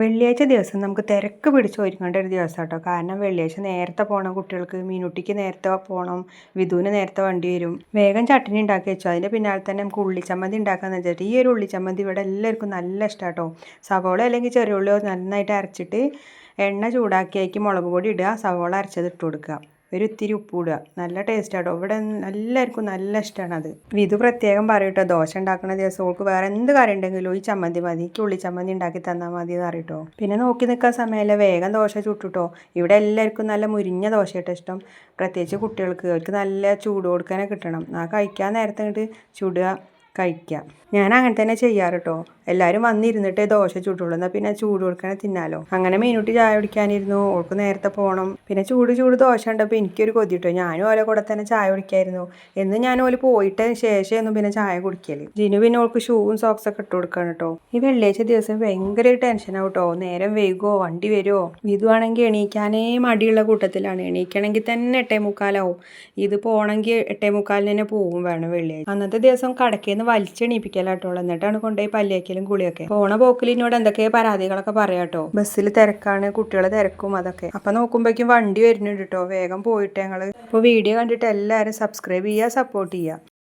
വെള്ളിയാഴ്ച ദിവസം നമുക്ക് തിരക്ക് പിടിച്ച് ഒരുങ്ങേണ്ട ഒരു ദിവസം കേട്ടോ. കാരണം വെള്ളിയാഴ്ച നേരത്തെ പോകണം, കുട്ടികൾക്ക് മീനുട്ടിക്ക് നേരത്തെ പോകണം, വിധുവിന് നേരത്തെ വണ്ടി വരും. വേഗം ചട്ടിനി ഉണ്ടാക്കി വെച്ചു. അതിൻ്റെ പിന്നാലെ തന്നെ നമുക്ക് ഉള്ളിച്ചമ്മന്തി ഉണ്ടാക്കാന്ന് വെച്ചിട്ട് ഈ ഒരു ഉള്ളിച്ചമ്മന്തി ഇവിടെ എല്ലാവർക്കും നല്ല ഇഷ്ടം കേട്ടോ. സവോള അല്ലെങ്കിൽ ചെറിയ ഉള്ളിയോ നന്നായിട്ട് അരച്ചിട്ട് എണ്ണ ചൂടാക്കിയേക്ക് മുളക് പൊടി ഇടുക, സവോള അരച്ചത് ഇട്ട് കൊടുക്കുക, ഒരു ഇത്തിരി ഉപ്പ് ഇടുക. നല്ല ടേസ്റ്റ് ആട്ടോ. ഇവിടെ എല്ലാവർക്കും നല്ല ഇഷ്ടമാണ് അത്. വിധു പ്രത്യേകം പറയും കേട്ടോ, ദോശ ഉണ്ടാക്കുന്ന ദിവസം ഓൾക്ക് വേറെ എന്ത് കറി ഉണ്ടെങ്കിലും ഈ ചമ്മന്തി മതി, എനിക്ക് ഉള്ളി ചമ്മന്തി ഉണ്ടാക്കി തന്നാൽ മതി എന്ന് പറയും കേട്ടോ. പിന്നെ നോക്കി നിൽക്കാൻ സമയമല്ല, വേഗം ദോശ ചുട്ടുട്ടോ. ഇവിടെ എല്ലാവർക്കും നല്ല മുരിഞ്ഞ ദോശയായിട്ട് ഇഷ്ടം. പ്രത്യേകിച്ച് കുട്ടികൾക്ക്, അവർക്ക് നല്ല ചൂട് കൊടുക്കാനേ കിട്ടണം. ആ കഴിക്കാൻ നേരത്തെ ഇങ്ങോട്ട് ചുടുക, കഴിക്കുക. ഞാൻ അങ്ങനെ തന്നെ ചെയ്യാറ് കേട്ടോ. എല്ലാവരും വന്നിരുന്നിട്ടേ ദോശ ചൂടുള്ളൂ, എന്നാൽ പിന്നെ ചൂട് കൊടുക്കണേ തിന്നാലോ. അങ്ങനെ മീനുട്ടി ചായ കുടിക്കാനിരുന്നു, ഓൾക്ക് നേരത്തെ പോകണം. പിന്നെ ചൂട് ദോശ ഉണ്ടപ്പോൾ എനിക്കൊരു കൊതി കിട്ടോ. ഞാനും ഓലെ കൂടെ തന്നെ ചായ കുടിക്കായിരുന്നു. എന്ന് ഞാൻ ഓല് പോയിട്ട് ശേഷമൊന്നും പിന്നെ ചായ കുടിക്കല്. ജിനു പിന്നെ ഓൾക്ക് ഷൂവും സോക്സൊക്കെ ഇട്ട് കൊടുക്കണം കേട്ടോ. ഈ വെള്ളിയാഴ്ച ദിവസം ഭയങ്കര ടെൻഷനാവും കേട്ടോ. നേരം വൈകുമോ, വണ്ടി വരുമോ. വിധു ആണെങ്കിൽ എണീക്കാനേ മടിയുള്ള കൂട്ടത്തിലാണ്. എണീക്കണമെങ്കിൽ തന്നെ 8:45 ഇത് പോകണമെങ്കിൽ 8:45 തന്നെ പോവും വേണം വെള്ളിയാഴ്ച. അന്നത്തെ ദിവസം കടക്കേന്ന് വലിച്ചെണീപ്പിക്കലാട്ടോ. എന്നിട്ടാണ് കൊണ്ടുപോയി പല്ലിയാക്കലും കുളിയൊക്കെ. പോണ പോക്കിൽ എന്നോട് എന്തൊക്കെയോ പരാതികളൊക്കെ പറയാട്ടോ. ബസ്സിൽ തിരക്കാണ്, കുട്ടികളെ തിരക്കും അതൊക്കെ. അപ്പൊ നോക്കുമ്പോഴേക്കും വണ്ടി വരുന്നുണ്ട് കേട്ടോ. വേഗം പോയിട്ട് ഞങ്ങള്. അപ്പോൾ വീഡിയോ കണ്ടിട്ട് എല്ലാവരും സബ്സ്ക്രൈബ് ചെയ്യുക, സപ്പോർട്ട് ചെയ്യുക.